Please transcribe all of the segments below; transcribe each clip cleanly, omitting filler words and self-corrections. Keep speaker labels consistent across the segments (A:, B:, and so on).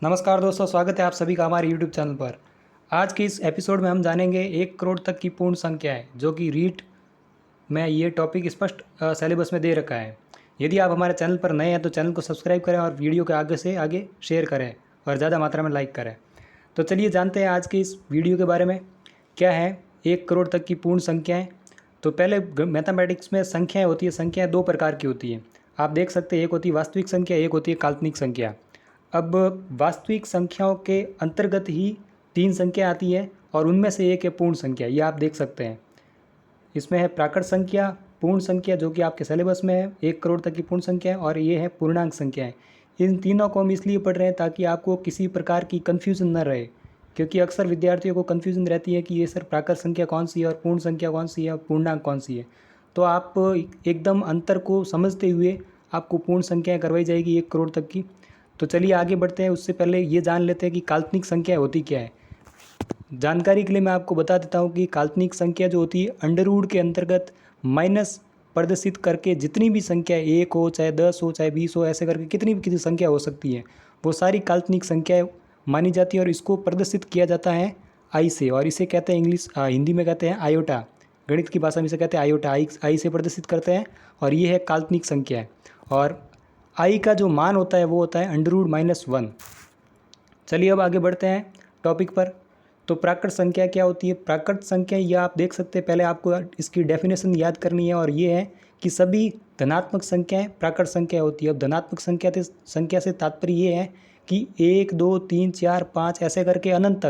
A: नमस्कार दोस्तों, स्वागत है आप सभी का हमारे YouTube चैनल पर। आज के इस एपिसोड में हम जानेंगे 1 करोड़ तक की पूर्ण संख्याएं, जो कि रीट में ये टॉपिक स्पष्ट सिलेबस में दे रखा है। यदि आप हमारे चैनल पर नए हैं तो चैनल को सब्सक्राइब करें और वीडियो के आगे से आगे शेयर करें और ज़्यादा मात्रा में लाइक करें। तो चलिए जानते हैं आज के इस वीडियो के बारे में। क्या है 1 करोड़ तक की पूर्ण संख्याएँ? तो पहले मैथमेटिक्स में संख्याएँ होती है, संख्याएँ 2 प्रकार की होती हैं। आप देख सकते हैं, एक होती है वास्तविक संख्या, एक होती है काल्पनिक संख्या। अब वास्तविक संख्याओं के अंतर्गत ही 3 संख्या आती है और उनमें से एक है पूर्ण संख्या। ये आप देख सकते हैं, इसमें है प्राकृत संख्या, पूर्ण संख्या जो कि आपके सिलेबस में है, 1 करोड़ तक की पूर्ण संख्या है, और ये है पूर्णांक संख्याएं। इन तीनों को हम इसलिए पढ़ रहे हैं ताकि आपको किसी प्रकार की कन्फ्यूज़न न रहे, क्योंकि अक्सर विद्यार्थियों को कन्फ्यूज़न रहती है कि ये सर प्राकृत संख्या कौन सी है और पूर्ण संख्या कौन सी है और पूर्णांक कौन सी है। तो आप एकदम अंतर को समझते हुए आपको पूर्ण संख्याएँ करवाई जाएगी 1 करोड़ तक की। तो चलिए आगे बढ़ते हैं। उससे पहले ये जान लेते हैं कि काल्पनिक संख्या होती क्या है। जानकारी के लिए मैं आपको बता देता हूँ कि काल्पनिक संख्या जो होती है, अंडर रूट के अंतर्गत माइनस प्रदर्शित करके जितनी भी संख्या 1 हो, चाहे 10 हो, चाहे 20 हो, ऐसे करके कितनी भी किसी संख्या हो सकती है, वो सारी काल्पनिक संख्याएँ मानी जाती है और इसको प्रदर्शित किया जाता है आई से, और इसे कहते हैं हिंदी में कहते हैं आयोटा। गणित की भाषा में इसे कहते हैं आयोटा। आई से प्रदर्शित करते हैं और ये है काल्पनिक संख्या है। और आई का जो मान होता है वो होता है अंडर रूट -1। चलिए अब आगे बढ़ते हैं टॉपिक पर। तो प्राकृत संख्या क्या होती है? प्राकृत संख्या ये आप देख सकते हैं, पहले आपको इसकी डेफिनेशन याद करनी है, और ये है कि सभी धनात्मक संख्याएं प्राकृत संख्या होती है। अब धनात्मक संख्या से तात्पर्य ये है कि 1 2 3 4 5 ऐसे करके अनंत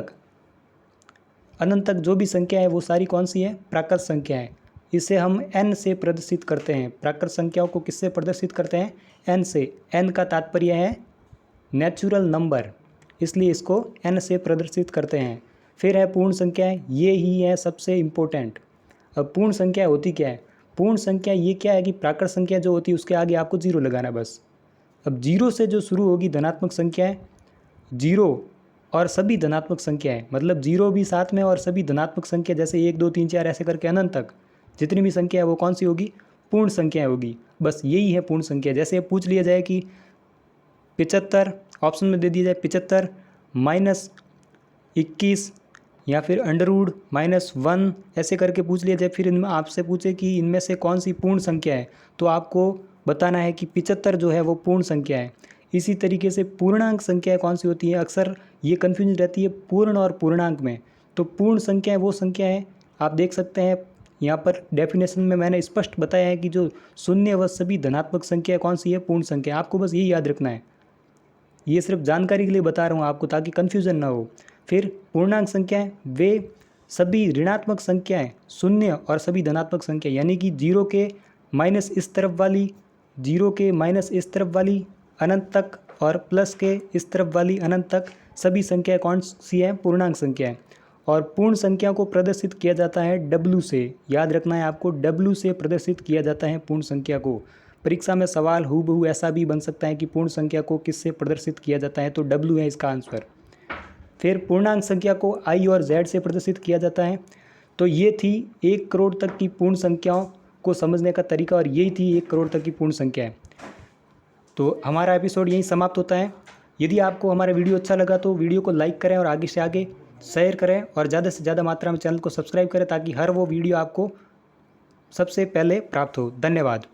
A: तक जो भी संख्या है वो सारी कौन सी है? प्राकृत संख्या है। इसे हम n से प्रदर्शित करते हैं। प्राकृत संख्याओं को किससे प्रदर्शित करते हैं? n से। n का तात्पर्य है नेचुरल नंबर, इसलिए इसको n से प्रदर्शित करते हैं। फिर है पूर्ण संख्याएं, ये ही है सबसे इम्पोर्टेंट। अब पूर्ण संख्या होती क्या है? पूर्ण संख्या ये क्या है कि प्राकृत संख्या जो होती है उसके आगे आपको 0 लगाना बस। अब 0 से जो शुरू होगी धनात्मक संख्याएं, 0 और सभी धनात्मक संख्याएं, मतलब 0 भी साथ में और सभी धनात्मक संख्या जैसे 1 2 3 4 ऐसे करके अनंत तक जितनी भी संख्या है वो कौन सी होगी? पूर्ण संख्या होगी। बस यही है पूर्ण संख्या। जैसे पूछ लिया जाए कि 75, ऑप्शन में दे दिया जाए 75 -21 या फिर अंडर रूट -1 ऐसे करके पूछ लिया जाए, फिर इनमें आपसे पूछे कि इनमें से कौन सी पूर्ण संख्या है, तो आपको बताना है कि 75 जो है वो पूर्ण संख्या है। इसी तरीके से पूर्णांक संख्या कौन सी होती है? अक्सर ये कन्फ्यूजन रहती है पूर्ण और पूर्णांक में। तो पूर्ण संख्या वो संख्या है, आप देख सकते हैं यहाँ पर डेफिनेशन में मैंने स्पष्ट बताया है कि जो शून्य व सभी धनात्मक संख्या कौन सी है? पूर्ण संख्या। आपको बस यही याद रखना है। ये सिर्फ जानकारी के लिए बता रहा हूँ आपको, ताकि कन्फ्यूज़न ना हो। फिर पूर्णांक संख्याएं वे सभी ऋणात्मक संख्याएं, शून्य और सभी धनात्मक संख्या, यानी कि 0 के माइनस इस तरफ वाली, 0 के माइनस इस तरफ वाली अनंत तक और प्लस के इस तरफ वाली अनंत तक सभी संख्याएं कौन सी हैं? पूर्णांक संख्याएं। और पूर्ण संख्या को प्रदर्शित किया जाता है W से। याद रखना है आपको, W से प्रदर्शित किया जाता है पूर्ण संख्या को। परीक्षा में सवाल हूबहू ऐसा भी बन सकता है कि पूर्ण संख्या को किससे प्रदर्शित किया जाता है, तो W है इसका आंसर। फिर पूर्णांक संख्या को I और Z से प्रदर्शित किया जाता है। तो ये थी 1 करोड़ तक की पूर्ण संख्याओं को समझने का तरीका, और यही थी 1 करोड़ तक की पूर्ण संख्या है। तो हमारा एपिसोड यहीं समाप्त होता है। यदि आपको हमारा वीडियो अच्छा लगा तो वीडियो को लाइक करें और आगे से आगे शेयर करें, और ज़्यादा से ज़्यादा मात्रा में चैनल को सब्सक्राइब करें ताकि हर वो वीडियो आपको सबसे पहले प्राप्त हो। धन्यवाद।